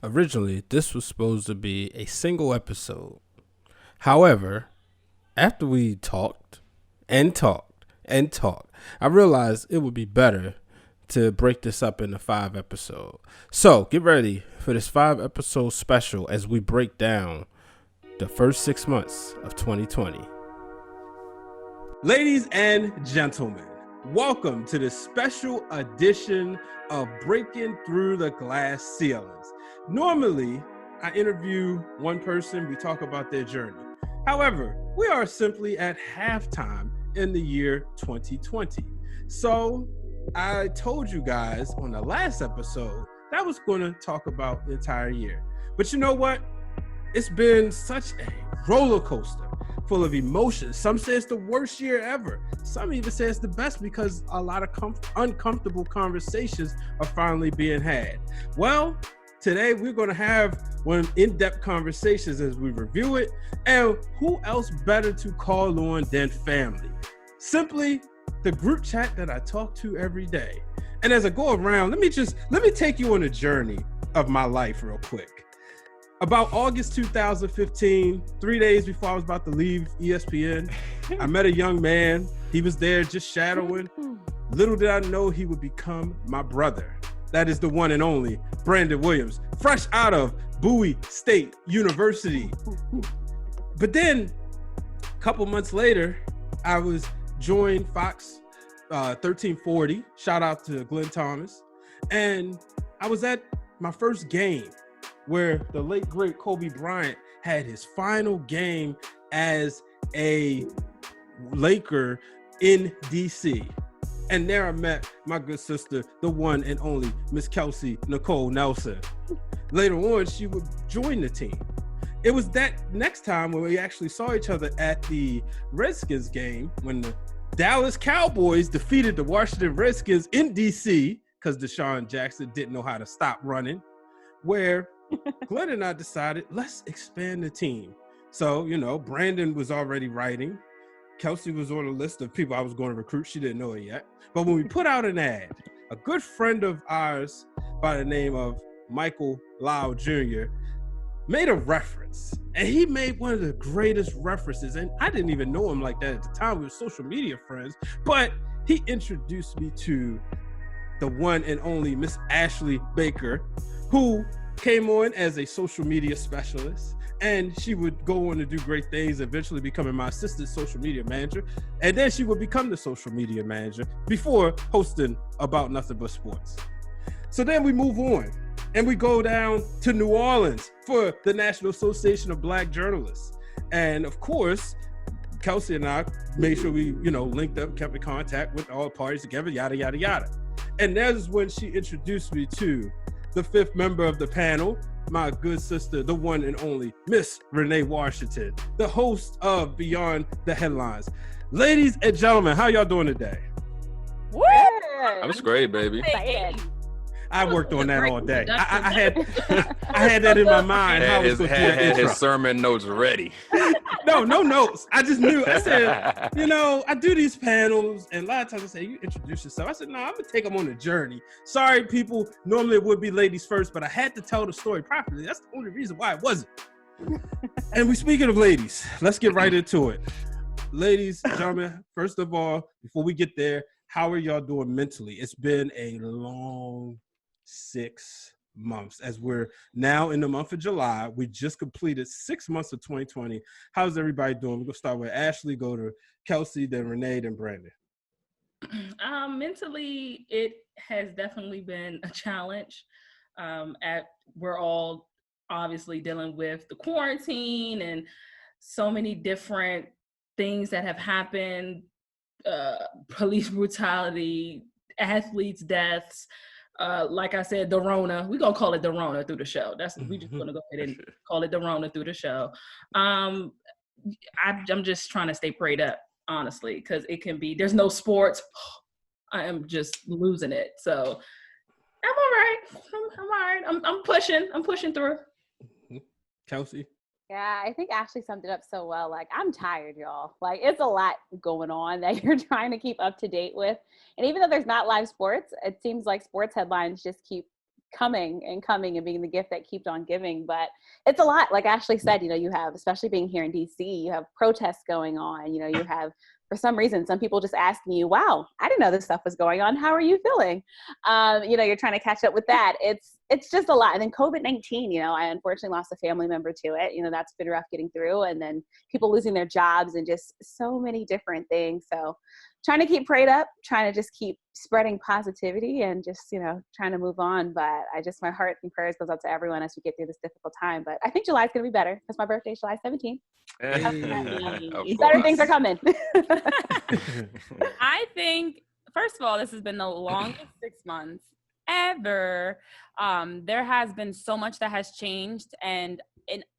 Originally, this was supposed to be a single episode. However, after we talked and talked and talked, I realized it would be better to break this up into 5 episodes. So get ready for this 5 episode special as we break down the first 6 months of 2020. Ladies and gentlemen, welcome to this special edition of Breaking Through the Glass Ceilings. Normally, I interview one person, we talk about their journey. However, we are simply at halftime in the year 2020. So I told you guys on the last episode that I was going to talk about the entire year. But you know what? It's been such a roller coaster full of emotions. Some say it's the worst year ever. Some even say it's the best because a lot of uncomfortable conversations are finally being had. Well, today we're going to have one in-depth conversations as we review it. And who else better to call on than family? Simply the group chat that I talk to every day. And as I go around, let me take you on a journey of my life real quick. About August 2015, 3 days before I was about to leave ESPN, I met a young man. He was there just shadowing. Little did I know he would become my brother. That is the one and only Brandon Williams, fresh out of Bowie State University. But then, a couple months later, I was joined Fox 1340. Shout out to Glenn Thomas. And I was at my first game where the late, great Kobe Bryant had his final game as a Laker in DC. And there I met my good sister, the one and only Miss Kelsey Nicole Nelson. Later on, she would join the team. It was that next time when we actually saw each other at the Redskins game when the Dallas Cowboys defeated the Washington Redskins in DC because Deshaun Jackson didn't know how to stop running, where Glenn and I decided, let's expand the team. So, Brandon was already writing. Kelsey was on a list of people I was going to recruit. She didn't know it yet. But when we put out an ad, a good friend of ours by the name of Michael Lau Jr. made a reference. And he made one of the greatest references. And I didn't even know him like that at the time. We were social media friends. But he introduced me to the one and only Miss Ashley Baker, who came on as a social media specialist, and she would go on to do great things, eventually becoming my assistant social media manager. And then she would become the social media manager before hosting About Nothing But Sports. So then we move on and we go down to New Orleans for the National Association of Black Journalists. And of course, Kelsey and I made sure we, linked up, kept in contact with all parties together, yada, yada, yada. And that's when she introduced me to the fifth member of the panel, my good sister, the one and only Miss Renee Washington, the host of Beyond the Headlines. Ladies and gentlemen, how y'all doing today? Woo! That was great, baby. I worked on that all day. I had that in my mind. Had his sermon notes ready. No notes. I just knew. I said, I do these panels, and a lot of times I say, you introduce yourself. I said, no, I'm going to take them on a journey. Sorry, people. Normally it would be ladies first, but I had to tell the story properly. That's the only reason why it wasn't. And speaking of ladies, let's get right into it. Ladies and gentlemen, first of all, before we get there, how are y'all doing mentally? It's been a long 6 months as we're now in the month of July. We just completed 6 months of 2020. How's everybody doing? We're gonna start with Ashley, go to Kelsey, then Renee, then Brandon. Mentally, it has definitely been a challenge. We're all obviously dealing with the quarantine and so many different things that have happened, police brutality, athletes' deaths. Like I said, the Rona. We're gonna call it the Rona through the show. We just gonna go ahead and call it the Rona through the show. I'm just trying to stay prayed up, honestly, because it can be. There's no sports. I am just losing it. So I'm all right. I'm all right. I'm pushing. I'm pushing through. Kelsey. Yeah, I think Ashley summed it up so well. Like, I'm tired, y'all. Like, it's a lot going on that you're trying to keep up to date with. And even though there's not live sports, it seems like sports headlines just keep coming and being the gift that keeps on giving. But it's a lot. Like Ashley said, you have, especially being here in DC, you have protests going on. You have, for some reason, some people just asking you, wow, I didn't know this stuff was going on. How are you feeling? You're trying to catch up with that. It's just a lot. And then COVID-19, I unfortunately lost a family member to it. That's been rough getting through. And then people losing their jobs and just so many different things. So trying to keep prayed up, trying to just keep spreading positivity and just, trying to move on. But my heart and prayers goes out to everyone as we get through this difficult time. But I think July is going to be better because my birthday is July 17th. Better things are coming. I think, first of all, this has been the longest 6 months ever. There has been so much that has changed. And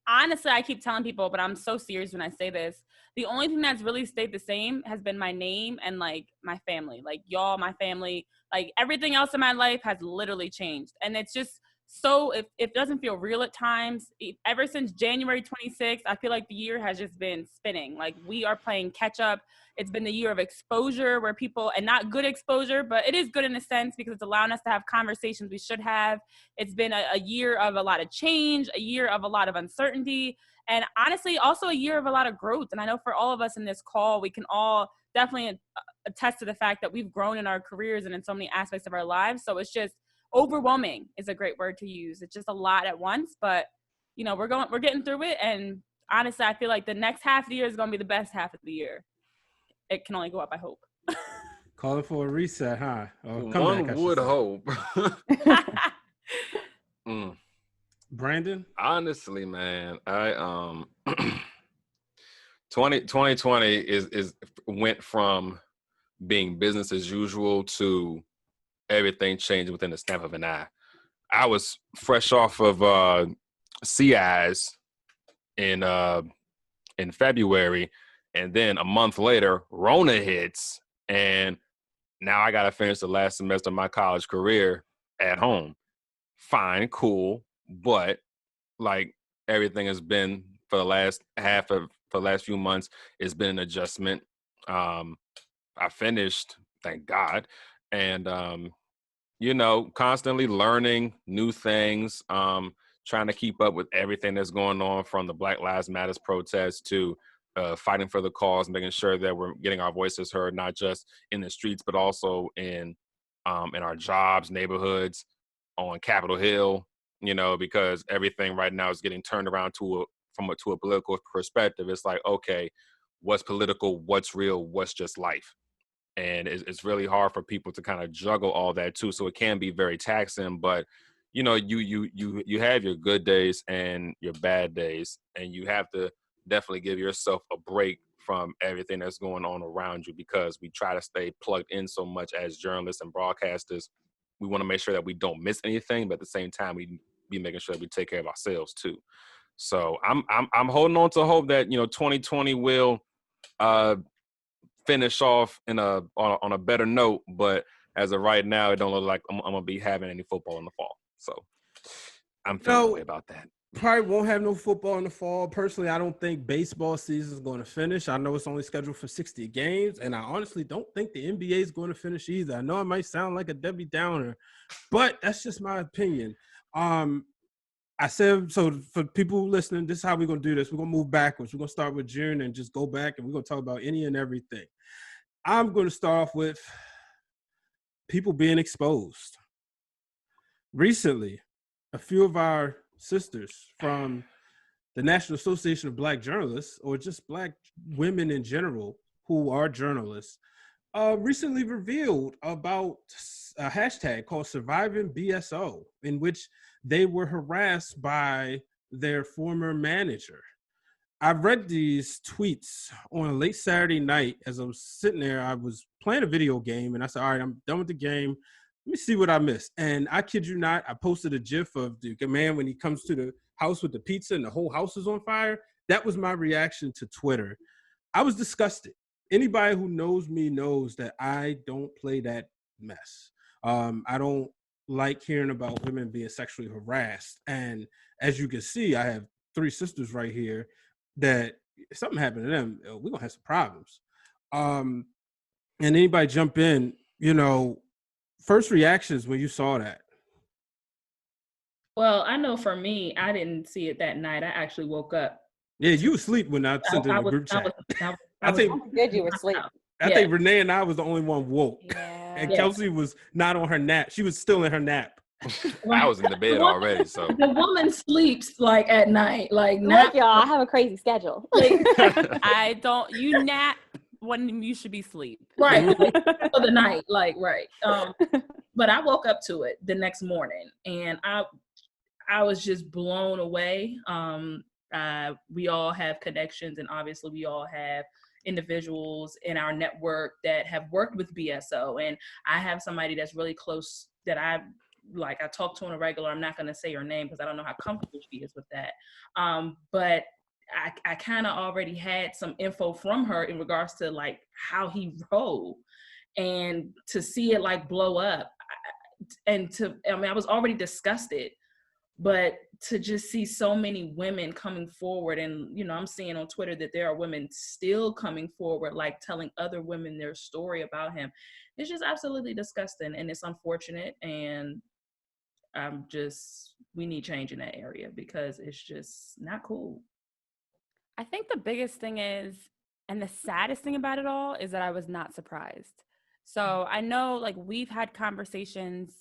honestly, I keep telling people, but I'm so serious when I say this. The only thing that's really stayed the same has been my name and like my family, like y'all, my family, like everything else in my life has literally changed. And it's just so, it doesn't feel real at times. Ever since January 26th, I feel like the year has just been spinning. Like we are playing catch up. It's been the year of exposure where people, and not good exposure, but it is good in a sense because it's allowing us to have conversations we should have. It's been a year of a lot of change, a year of a lot of uncertainty, and honestly, also a year of a lot of growth. And I know for all of us in this call, we can all definitely attest to the fact that we've grown in our careers and in so many aspects of our lives. So it's just overwhelming is a great word to use. It's just a lot at once, but we're getting through it. And honestly, I feel like the next half of the year is going to be the best half of the year. It can only go up, I hope. Calling for a reset, huh? One would hope. Brandon? Man, I 2020 is went from being business as usual to everything changed within the snap of an eye. I was fresh off of CIs in February, and then a month later, Rona hits, and now I got to finish the last semester of my college career at home. Fine, cool, but like everything has been for the last few months, it's been an adjustment. I finished, thank God, and constantly learning new things, trying to keep up with everything that's going on, from the Black Lives Matter protests to fighting for the cause, making sure that we're getting our voices heard, not just in the streets, but also in our jobs, neighborhoods, on Capitol Hill, because everything right now is getting turned around to a political perspective. It's like, okay, what's political, what's real, what's just life? And it's really hard for people to kind of juggle all that too. So it can be very taxing, but you have your good days and your bad days, and you have to definitely give yourself a break from everything that's going on around you, because we try to stay plugged in so much as journalists and broadcasters. We want to make sure that we don't miss anything, but at the same time, we be making sure that we take care of ourselves too. So I'm holding on to hope that 2020 will finish off on a better note, but as of right now, it don't look like I'm gonna be having any football in the fall. So I'm feeling the way about that. Probably won't have no football in the fall. Personally, I don't think baseball season is going to finish. I know it's only scheduled for 60 games, and I honestly don't think the NBA is going to finish either. I know it might sound like a Debbie Downer, but that's just my opinion. I said, so for people listening, this is how we're going to do this. We're going to move backwards. We're going to start with June and just go back, and we're going to talk about any and everything. I'm going to start off with people being exposed. Recently, a few of our sisters from the National Association of Black Journalists, or just Black women in general who are journalists, recently revealed about a hashtag called Surviving BSO, in which they were harassed by their former manager. I read these tweets on a late Saturday night as I was sitting there. I was playing a video game, and I said, all right, I'm done with the game. Let me see what I missed. And I kid you not, I posted a GIF of the man when he comes to the house with the pizza and the whole house is on fire. That was my reaction to Twitter. I was disgusted. Anybody who knows me knows that I don't play that mess. I don't like hearing about women being sexually harassed. And as you can see, I have 3 sisters right here that if something happened to them, we're going to have some problems. And anybody jump in, first reactions when you saw that? Well, I know for me, I didn't see it that night. I actually woke up. Yeah, you was asleep when I sent it in the group I chat. I was Good, you were asleep. I think Renee and I was the only one woke. Yeah. And Yeah. Kelsey was not on her nap. She was still in her nap. I was in the bed already, so The woman sleeps like at night, like Look, not y'all, I have a crazy schedule. I don't. You nap when you should be asleep. right for the night, like right. But I woke up to it the next morning, and I was just blown away. We all have connections, and obviously we all have individuals in our network that have worked with BSO, and I have somebody that's really close that I talk to on a regular. I'm not going to say her name because I don't know how comfortable she is with that. But I kind of already had some info from her in regards to like how he rolled, and to see it like blow up, I was already disgusted, but to just see so many women coming forward, and I'm seeing on Twitter that there are women still coming forward, like telling other women their story about him. It's just absolutely disgusting, and it's unfortunate, and we need change in that area because it's just not cool. I think the biggest thing is, and the saddest thing about it all, is that I was not surprised. So I know, like, we've had conversations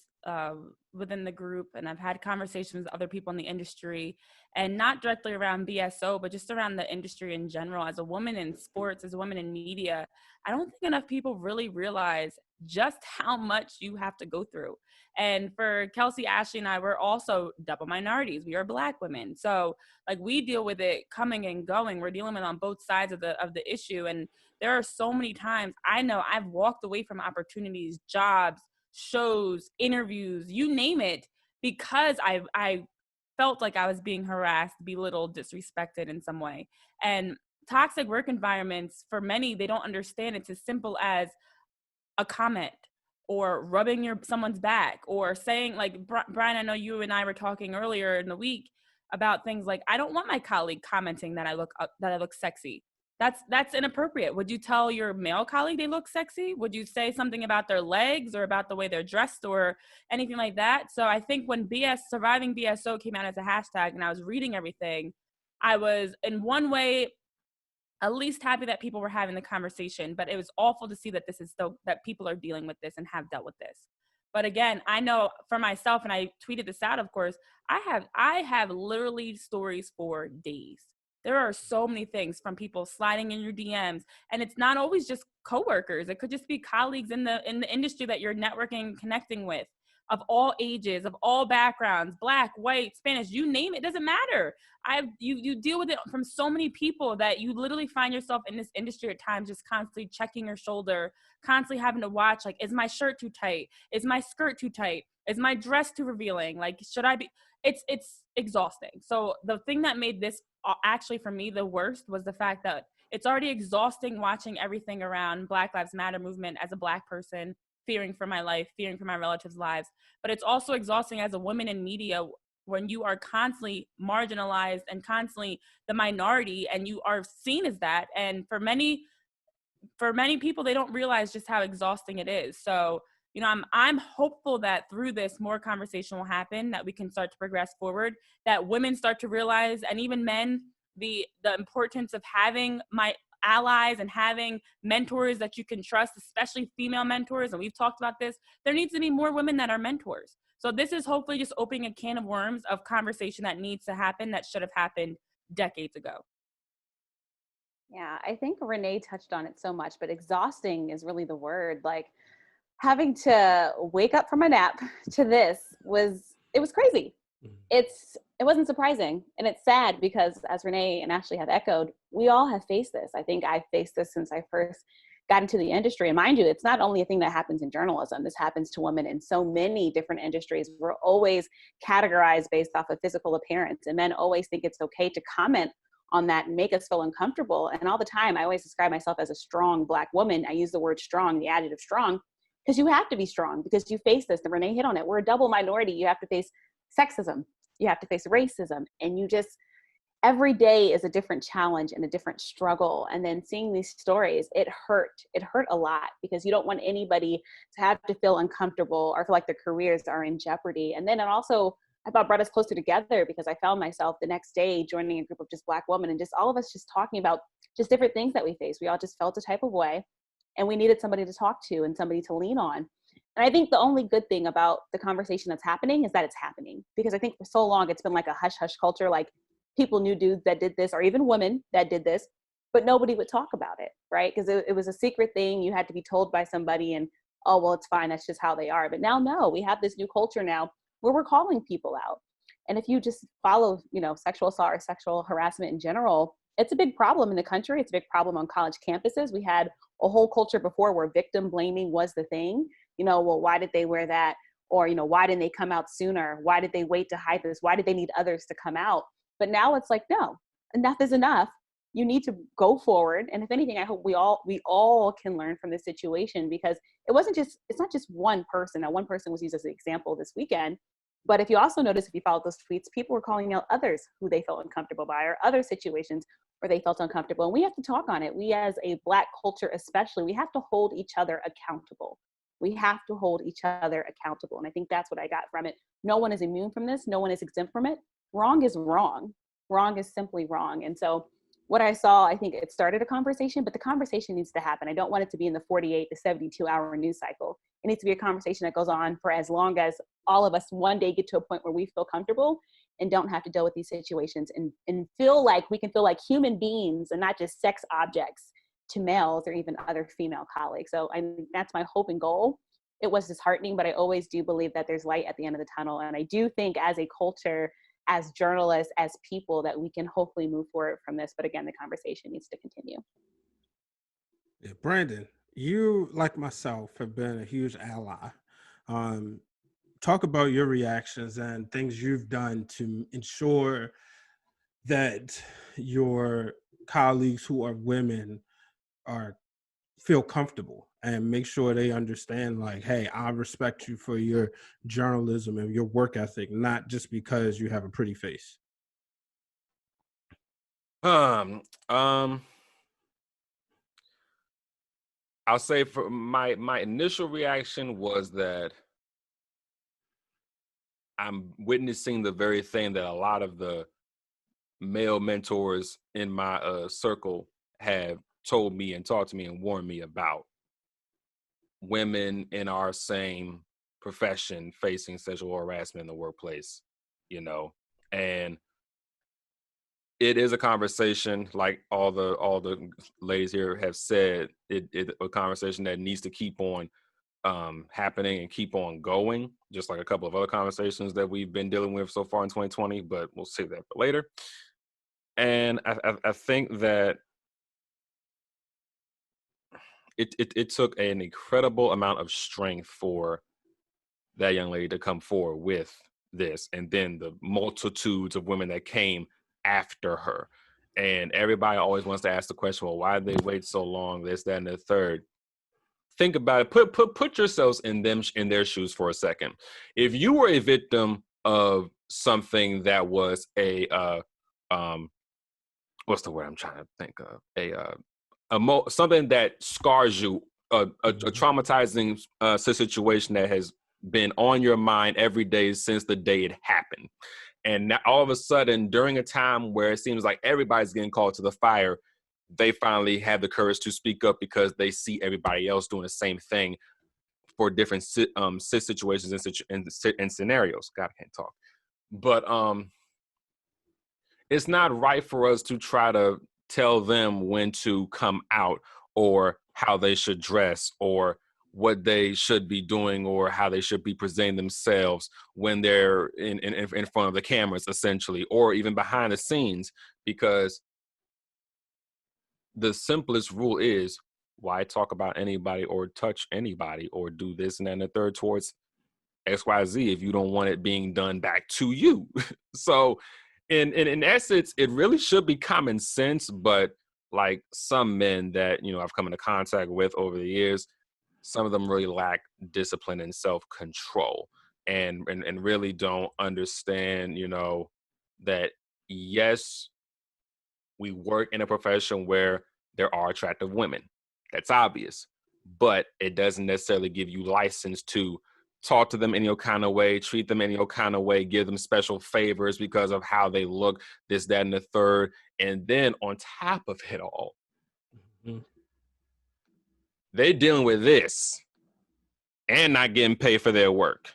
within the group, and I've had conversations with other people in the industry, and not directly around BSO, but just around the industry in general. As a woman in sports, as a woman in media, I don't think enough people really realize just how much you have to go through. And for Kelsey, Ashley, and I, we're also double minorities. We are Black women. So like, we deal with it coming and going. We're dealing with it on both sides of the issue. And there are so many times I know I've walked away from opportunities, jobs, shows, interviews, you name it, because I felt like I was being harassed, belittled, disrespected in some way. And toxic work environments, for many, they don't understand it's as simple as a comment or rubbing someone's back or saying, like, Brian, I know you and I were talking earlier in the week about things like, I don't want my colleague commenting that I look sexy. That's inappropriate. Would you tell your male colleague they look sexy? Would you say something about their legs or about the way they're dressed or anything like that? So I think when surviving BSO came out as a hashtag and I was reading everything, I was in one way at least happy that people were having the conversation, but it was awful to see that that people are dealing with this and have dealt with this. But again, I know for myself, and I tweeted this out, of course, I have literally stories for days. There are so many things from people sliding in your DMs, and it's not always just coworkers. It could just be colleagues in the industry that you're networking and connecting with, of all ages, of all backgrounds, Black, white, Spanish, you name it, doesn't matter. You deal with it from so many people that you literally find yourself in this industry at times just constantly checking your shoulder, constantly having to watch, like, is my shirt too tight? Is my skirt too tight? Is my dress too revealing? Like, should I be? It's exhausting. So the thing that made this actually for me the worst was the fact that it's already exhausting watching everything around Black Lives Matter movement as a Black person, fearing for my life, fearing for my relatives' lives. But it's also exhausting as a woman in media when you are constantly marginalized and constantly the minority, and you are seen as that. And for many people, they don't realize just how exhausting it is. So, I'm hopeful that through this, more conversation will happen, that we can start to progress forward, that women start to realize, and even men, the importance of having my allies and having mentors that you can trust, especially female mentors. And we've talked about this. There needs to be more women that are mentors. So this is hopefully just opening a can of worms of conversation that needs to happen, that should have happened decades ago. Yeah, I think Renee touched on it so much, but exhausting is really the word. Like, having to wake up from a nap to this was crazy. It wasn't surprising, and it's sad because, as Renee and Ashley have echoed, we all have faced this. I think I've faced this since I first got into the industry. And mind you, it's not only a thing that happens in journalism. This happens to women in so many different industries. We're always categorized based off of physical appearance, and men always think it's okay to comment on that and make us feel uncomfortable. And all the time, I always describe myself as a strong Black woman. I use the word strong, the adjective strong, because you have to be strong, because you face this. And Renee hit on it. We're a double minority. You have to face sexism. You have to face racism. And every day is a different challenge and a different struggle. And then seeing these stories, it hurt a lot, because you don't want anybody to have to feel uncomfortable or feel like their careers are in jeopardy. And then it also I thought brought us closer together, because I found myself the next day joining a group of just Black women and just all of us just talking about just different things that we face. We all just felt a type of way, and we needed somebody to talk to and somebody to lean on. And I think the only good thing about the conversation that's happening is that it's happening, because I think for so long it's been like a hush hush culture. Like, people knew dudes that did this, or even women that did this, but nobody would talk about it, right? Because it was a secret thing. You had to be told by somebody, and, oh, well, it's fine, that's just how they are. But now, no, we have this new culture now where we're calling people out. And if you just follow, sexual assault or sexual harassment in general, it's a big problem in the country. It's a big problem on college campuses. We had a whole culture before where victim blaming was the thing. Well, why did they wear that? Or, why didn't they come out sooner? Why did they wait to hide this? Why did they need others to come out? But now it's like, no, enough is enough. You need to go forward. And if anything, I hope we all can learn from this situation, because it's not just one person. Now, one person was used as an example this weekend. But if you also notice, if you followed those tweets, people were calling out others who they felt uncomfortable by, or other situations where they felt uncomfortable. And we have to talk on it. We, as a Black culture especially, we have to hold each other accountable. We have to hold each other accountable. And I think that's what I got from it. No one is immune from this. No one is exempt from it. Wrong is wrong. Wrong is simply wrong. And so what I saw, I think it started a conversation, but the conversation needs to happen. I don't want it to be in the 48 to 72 hour news cycle. It needs to be a conversation that goes on for as long as all of us one day get to a point where we feel comfortable and don't have to deal with these situations, and feel like we can feel like human beings and not just sex objects to males or even other female colleagues. So that's my hope and goal. It was disheartening, but I always do believe that there's light at the end of the tunnel. And I do think, as a culture, as journalists, as people, that we can hopefully move forward from this. But again, the conversation needs to continue. Yeah, Brandon, you, like myself, have been a huge ally. Talk about your reactions and things you've done to ensure that your colleagues who are women feel comfortable, and make sure they understand, like, hey, I respect you for your journalism and your work ethic, not just because you have a pretty face. I'll say, for my initial reaction was that I'm witnessing the very thing that a lot of the male mentors in my circle have told me and talked to me and warned me about. Women in our same profession facing sexual harassment in the workplace, and it is a conversation, like all the ladies here have said, it a conversation that needs to keep on happening and keep on going, just like a couple of other conversations that we've been dealing with so far in 2020, but we'll save that for later. And I think that it took an incredible amount of strength for that young lady to come forward with this, and then the multitudes of women that came after her. And everybody always wants to ask the question, well, why did they wait so long, this, that, and the third? Think about it. Put yourselves in their shoes for a second. If you were a victim of something that was what's the word I'm trying to think of? Something that scars you, a traumatizing situation that has been on your mind every day since the day it happened. And now, all of a sudden, during a time where it seems like everybody's getting called to the fire, they finally have the courage to speak up because they see everybody else doing the same thing for different situations and scenarios. God, I can't talk. But it's not right for us to try to tell them when to come out, or how they should dress, or what they should be doing, or how they should be presenting themselves when they're in front of the cameras, essentially, or even behind the scenes, because the simplest rule is, why talk about anybody or touch anybody or do this and then the third towards XYZ if you don't want it being done back to you? So in essence, it really should be common sense, but like some men that, I've come into contact with over the years, some of them really lack discipline and self-control, and really don't understand, that yes, we work in a profession where there are attractive women. That's obvious, but it doesn't necessarily give you license to talk to them in your kind of way, treat them in your kind of way, give them special favors because of how they look, this, that, and the third. And then on top of it all, they're dealing with this and not getting paid for their work.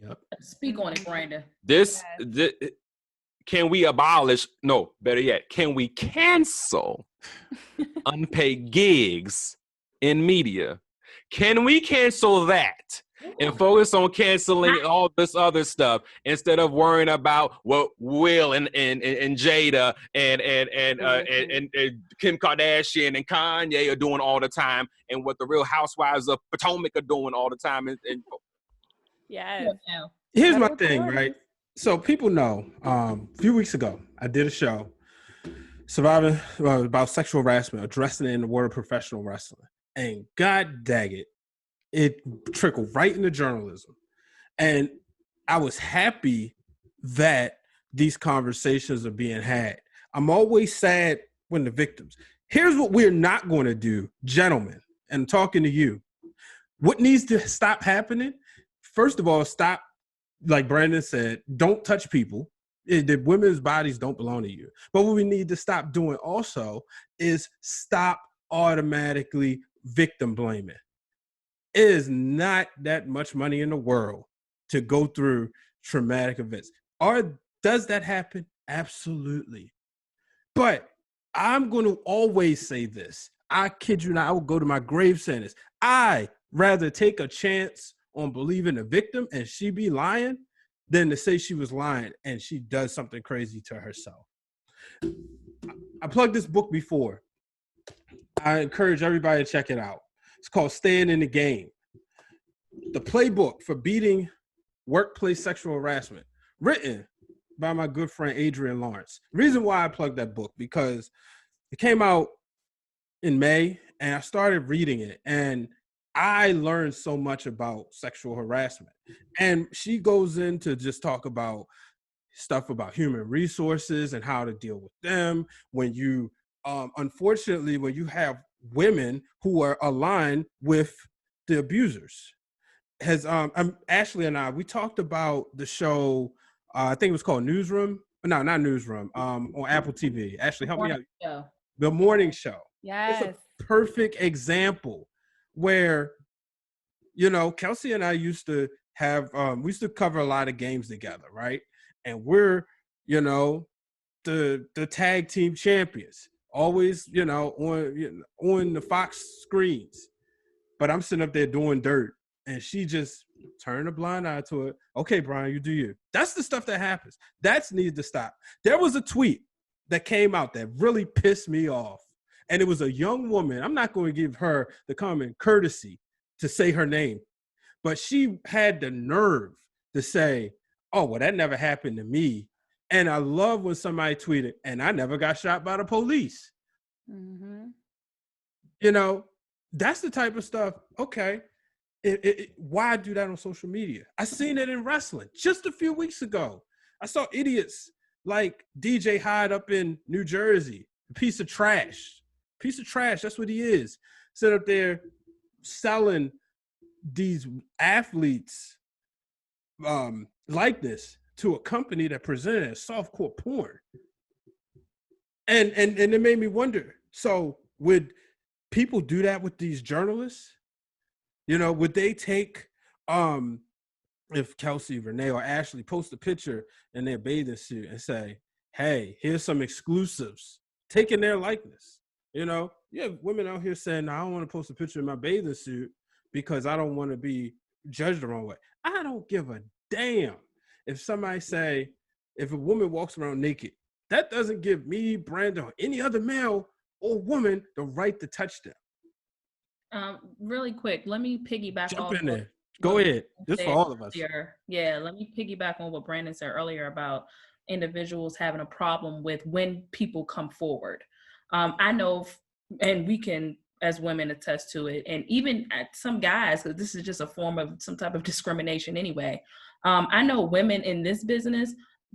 Yep. Speak on it, Brandon. Can we abolish, no, better yet, can we cancel unpaid gigs in media? Can we cancel that and focus on canceling all this other stuff instead of worrying about what Will and Jada and Kim Kardashian and Kanye are doing all the time, and what the Real Housewives of Potomac are doing all the time? Yes. Here's my thing, right? So people know, a few weeks ago, I did a show surviving about sexual harassment, addressing it in the world of professional wrestling. And God dang it, it trickled right into journalism. And I was happy that these conversations are being had. I'm always sad when the victims. Here's what we're not going to do, gentlemen, and I'm talking to you. What needs to stop happening? First of all, stop. Like Brandon said, don't touch people. The women's bodies don't belong to you. But what we need to stop doing also is stop automatically victim blaming. It is not that much money in the world to go through traumatic events. Does that happen? Absolutely. But I'm going to always say this. I kid you not, I will go to my grave saying this. I rather take a chance on believing the victim and she be lying than to say she was lying and she does something crazy to herself. I plugged this book before. I encourage everybody to check it out. It's called Staying in the Game. The playbook for beating workplace sexual harassment, written by my good friend Adrian Lawrence. The reason why I plugged that book, because it came out in May and I started reading it, and I learned so much about sexual harassment. And she goes in to just talk about stuff about human resources and how to deal with them. When you, unfortunately, when you have women who are aligned with the abusers. Ashley and I, we talked about the show, I think it was called Newsroom. No, not Newsroom, on Apple TV. Ashley, help me out. Show. The Morning Show. Yes. It's a perfect example where, Kelsey and I used to have, we used to cover a lot of games together, right? And we're, the tag team champions, always, on the Fox screens. But I'm sitting up there doing dirt, and she just turned a blind eye to it. Okay, Brian, you do you. That's the stuff that happens. That's needed to stop. There was a tweet that came out that really pissed me off. And it was a young woman. I'm not going to give her the common courtesy to say her name, but she had the nerve to say, oh, well, that never happened to me. And I love when somebody tweeted, and I never got shot by the police. Mm-hmm. That's the type of stuff. Okay. Why do that on social media? I seen it in wrestling just a few weeks ago. I saw idiots like DJ Hyde up in New Jersey, a piece of trash. That's what he is. Sit up there selling these athletes likeness to a company that presented as softcore porn. And it made me wonder, so would people do that with these journalists? Would they take, if Kelsey, Renee, or Ashley post a picture in their bathing suit and say, hey, here's some exclusives, taking their likeness? You have women out here saying, no, I don't want to post a picture in my bathing suit because I don't want to be judged the wrong way. I don't give a damn if somebody say, if a woman walks around naked, that doesn't give me, Brandon, or any other male or woman the right to touch them. Really quick, let me piggyback. Jump in there. Go ahead. This for all of us. Yeah, let me piggyback on what Brandon said earlier about individuals having a problem with when people come forward. I know, and we can, as women, attest to it, and even some guys, because this is just a form of some type of discrimination anyway. I know women in this business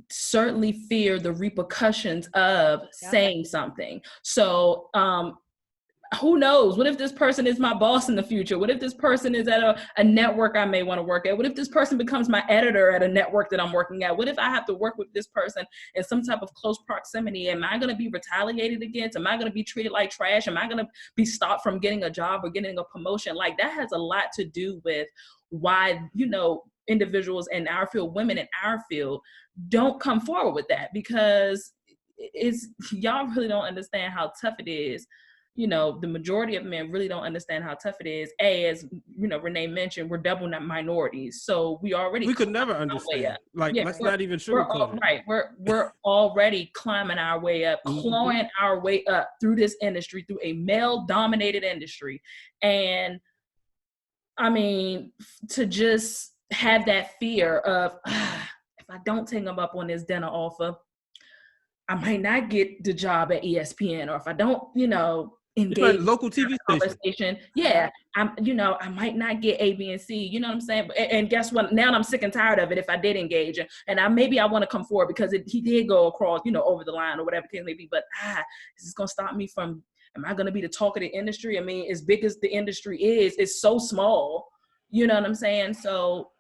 certainly fear the repercussions of saying something. So who knows? What if this person is my boss in the future? What if this person is at a network I may want to work at? What if this person becomes my editor at a network that I'm working at? What if I have to work with this person in some type of close proximity? Am I going to be retaliated against? Am I going to be treated like trash? Am I going to be stopped from getting a job or getting a promotion? Like, that has a lot to do with why, you know, individuals in our field, women in our field, don't come forward with that, because y'all really don't understand how tough it is. You know, the majority of men really don't understand how tough it is. As you know, Renee mentioned, we're double minorities, so we could never understand. Like, let's not even sugarcoat it. Right, we're already climbing our way up, clawing our way up through this industry, through a male-dominated industry, and I mean, to just have that fear of if I don't take them up on this dinner offer, I might not get the job at ESPN, or if I don't, you know, engage local TV station. Yeah, I might not get A, B, and C. You know what I'm saying? And guess what? Now I'm sick and tired of it. If I did engage, and maybe I want to come forward because he did go across, you know, over the line or whatever the case may be. But this is gonna stop me from. Am I gonna be the talk of the industry? I mean, as big as the industry is, it's so small. You know what I'm saying? So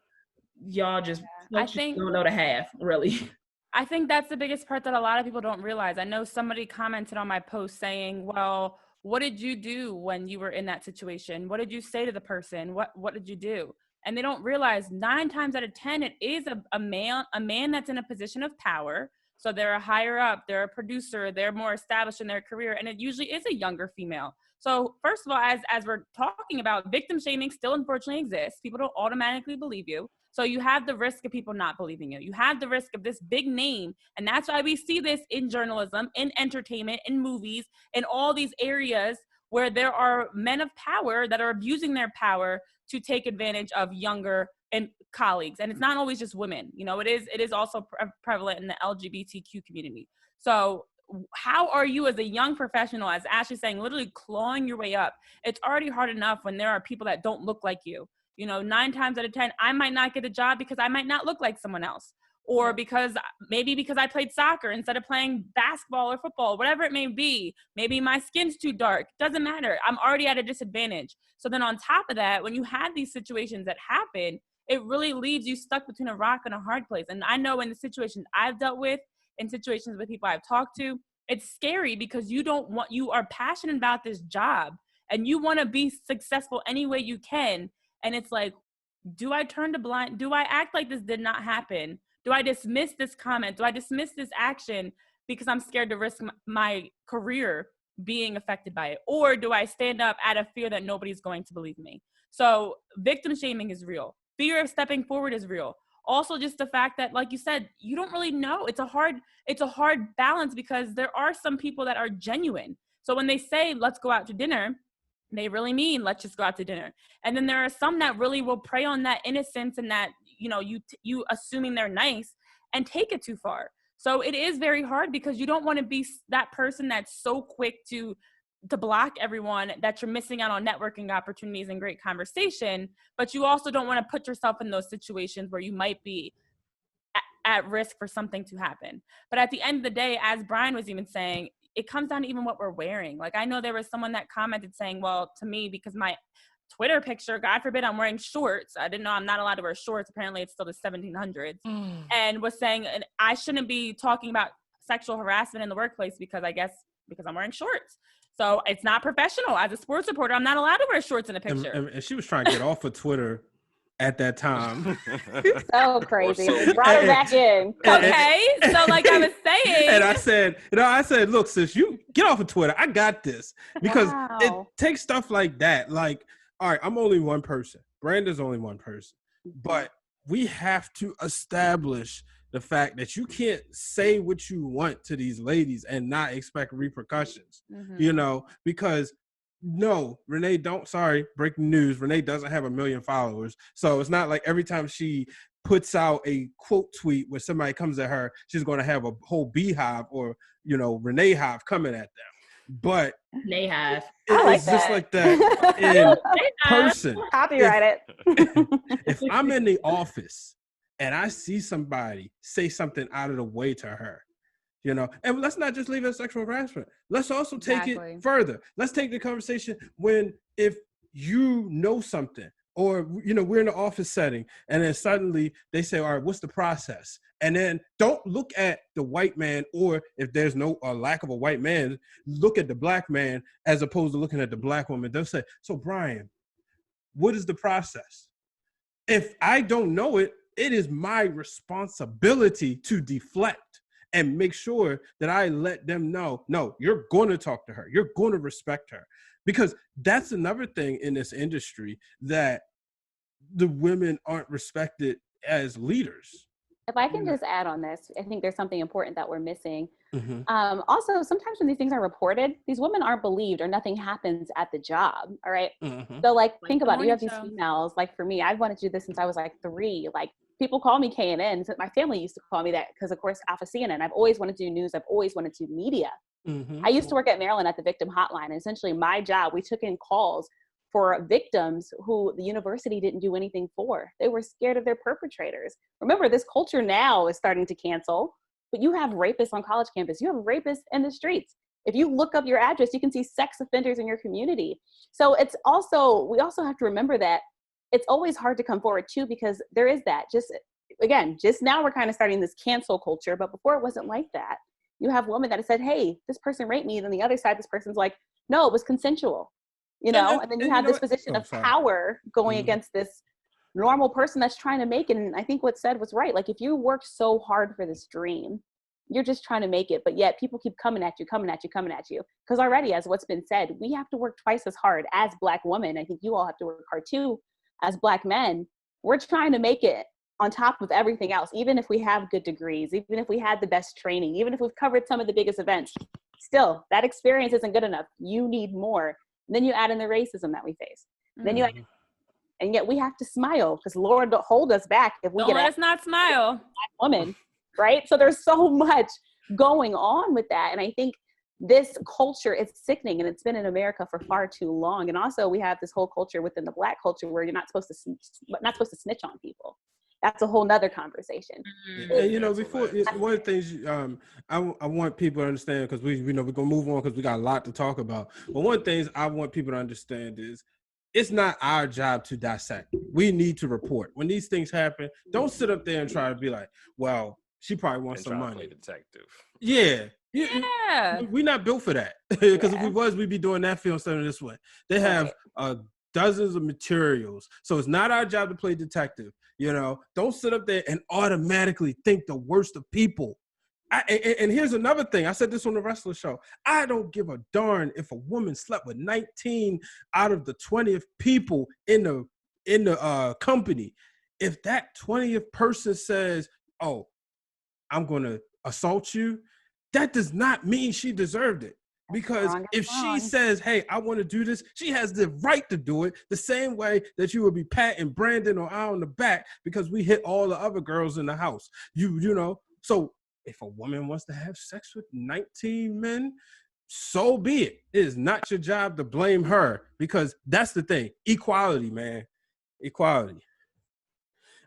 y'all just don't know the half, really. I think that's the biggest part that a lot of people don't realize. I know somebody commented on my post saying, well, what did you do when you were in that situation? What did you say to the person? What did you do? And they don't realize 9 times out of 10, it is a man that's in a position of power. So they're a higher up, they're a producer, they're more established in their career. And it usually is a younger female. So first of all, as we're talking about, victim shaming still unfortunately exists. People don't automatically believe you. So you have the risk of people not believing you. You have the risk of this big name. And that's why we see this in journalism, in entertainment, in movies, in all these areas where there are men of power that are abusing their power to take advantage of younger and colleagues. And it's not always just women. You know, it is also prevalent in the LGBTQ community. So how are you as a young professional, as Ashley's saying, literally clawing your way up? It's already hard enough when there are people that don't look like you. You know, 9 times out of 10, I might not get a job because I might not look like someone else, or because I played soccer instead of playing basketball or football, whatever it may be. Maybe my skin's too dark. Doesn't matter. I'm already at a disadvantage. So then on top of that, when you have these situations that happen, it really leaves you stuck between a rock and a hard place. And I know in the situations I've dealt with, in situations with people I've talked to, it's scary because you are passionate about this job and you want to be successful any way you can. And it's like, do I turn to blind? Do I act like this did not happen? Do I dismiss this comment? Do I dismiss this action because I'm scared to risk my career being affected by it? Or do I stand up out of fear that nobody's going to believe me? So victim shaming is real. Fear of stepping forward is real. Also, just the fact that, like you said, you don't really know. It's a hard balance because there are some people that are genuine. So when they say, let's go out to dinner, they really mean, let's just go out to dinner. And then there are some that really will prey on that innocence and that, you know, you assuming they're nice and take it too far. So it is very hard because you don't want to be that person that's so quick to block everyone that you're missing out on networking opportunities and great conversation, but you also don't want to put yourself in those situations where you might be at risk for something to happen. But at the end of the day, as Brian was even saying, it comes down to even what we're wearing. Like, I know there was someone that commented saying, well, to me, because my Twitter picture, God forbid I'm wearing shorts. I didn't know I'm not allowed to wear shorts. Apparently it's still the 1700s. And was saying, and I shouldn't be talking about sexual harassment in the workplace because I'm wearing shorts. So it's not professional. As a sports reporter, I'm not allowed to wear shorts in a picture. And she was trying to get off of Twitter at that time. So crazy. Brought her back in. Okay. So like I was saying. And I said, look, sis, you get off of Twitter. I got this. Because it takes stuff like that. Like, all right, I'm only one person. Branda's only one person. But we have to establish the fact that you can't say what you want to these ladies and not expect repercussions, you know, because Renee breaking news, Renee doesn't have 1 million followers. So it's not like every time she puts out a quote tweet where somebody comes at her, she's going to have a whole beehive or, you know, Renee hive coming at them. But Renee hive. It's just like that in person. Copyright it. If I'm in the office and I see somebody say something out of the way to her, And let's not just leave it at sexual harassment. Let's also take Exactly. it further. Let's take the conversation if you know something, or we're in an office setting, and then suddenly they say, all right, what's the process? And then don't look at the white man, or if there's no lack of a white man, look at the black man as opposed to looking at the black woman. They'll say, so Brian, what is the process? If I don't know it, it is my responsibility to deflect and make sure that I let them know, no, you're going to talk to her. You're going to respect her. Because that's another thing in this industry, that the women aren't respected as leaders. If I can just add on this, I think there's something important that we're missing. Mm-hmm. Also, sometimes when these things are reported, these women aren't believed, or nothing happens at the job. All right. Mm-hmm. So think about it. You have these show. females, like for me, I've wanted to do this since I was like 3. Like people call me KNN. My family used to call me that because of course Alpha CNN. I've always wanted to do news. I've always wanted to do media. Mm-hmm. I used to work at Maryland at the victim hotline. And essentially my job, we took in calls for victims who the university didn't do anything for. They were scared of their perpetrators. Remember, this culture now is starting to cancel, but you have rapists on college campus. You have rapists in the streets. If you look up your address, you can see sex offenders in your community. So we also have to remember that it's always hard to come forward too, because there is that. Just now we're kind of starting this cancel culture, but before it wasn't like that. You have women that have said, hey, this person raped me. And on the other side, this person's like, no, it was consensual, and then you have this position of power going against this normal person that's trying to make it. And I think what said was right. Like if you work so hard for this dream, you're just trying to make it, but yet people keep coming at you. Because already, as what's been said, we have to work twice as hard as Black women. I think you all have to work hard too as Black men. We're trying to make it on top of everything else, even if we have good degrees, even if we had the best training, even if we've covered some of the biggest events, still that experience isn't good enough. You need more. And then you add in the racism that we face. Mm-hmm. And yet we have to smile, because Lord don't hold us back if we Don't let us not smile. Black woman, right? So there's so much going on with that. And I think this culture is sickening, and it's been in America for far too long. And also we have this whole culture within the Black culture where you're not supposed to snitch on people. That's a whole nother conversation. And before one of the things I want people to understand, because we're gonna move on because we got a lot to talk about. But one of the things I want people to understand is it's not our job to dissect. We need to report when these things happen. Don't sit up there and try to be like, well, she probably wants some money. Play detective. Yeah. We're not built for that, because if we was, we'd be doing that film study this way. They have dozens of materials, so it's not our job to play detective. Don't sit up there and automatically think the worst of people. And here's another thing. I said this on the Wrestler Show. I don't give a darn if a woman slept with 19 out of the 20th people in the company. If that 20th person says, "Oh, I'm going to assault you," that does not mean she deserved it. Because if she says, hey, I want to do this, she has the right to do it, the same way that you would be patting Brandon or I on the back because we hit all the other girls in the house. So if a woman wants to have sex with 19 men, so be it. It is not your job to blame her, because that's the thing. Equality, man. Equality.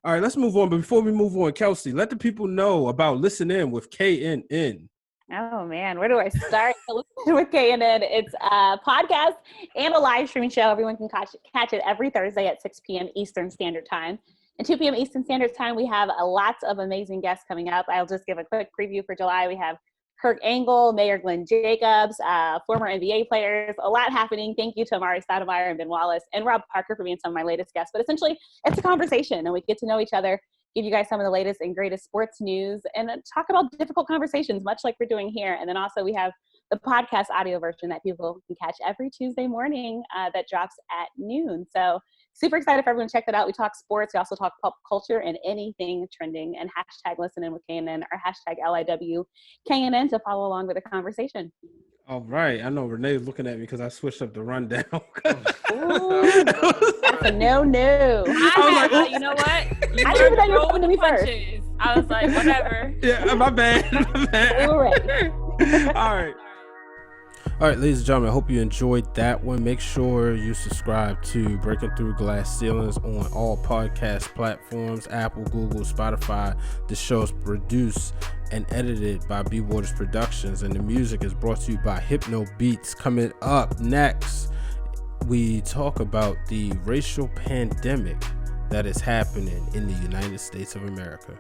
All right, let's move on. But before we move on, Kelsey, let the people know about Listen In with KNN. Oh man, where do I start to listen with KNN? It's a podcast and a live streaming show. Everyone can catch it every Thursday at 6 p.m. Eastern Standard Time. And 2 p.m. Eastern Standard Time, we have lots of amazing guests coming up. I'll just give a quick preview for July. We have Kirk Angle, Mayor Glenn Jacobs, former NBA players, a lot happening. Thank you to Amari Stoudemire and Ben Wallace and Rob Parker for being some of my latest guests. But essentially, it's a conversation, and we get to know each other, give you guys some of the latest and greatest sports news, and talk about difficult conversations, much like we're doing here. And then also we have the podcast audio version that people can catch every Tuesday morning that drops at noon. So super excited for everyone to check that out. We talk sports. We also talk pop culture and anything trending, and hashtag Listen In with KNN or hashtag LIWKNN to follow along with the conversation. All right. I know Renee's looking at me because I switched up the rundown. Ooh, that's a no. I was like, you know what? I didn't even know you were coming to me first. I was like, whatever. Yeah, my bad. All right. All right, ladies and gentlemen, I hope you enjoyed that one. Make sure you subscribe to Breaking Through Glass Ceilings on all podcast platforms, Apple, Google, Spotify. The show is produced and edited by B Waters Productions, and the music is brought to you by Hypno Beats. Coming up next, we talk about the racial pandemic that is happening in the United States of America.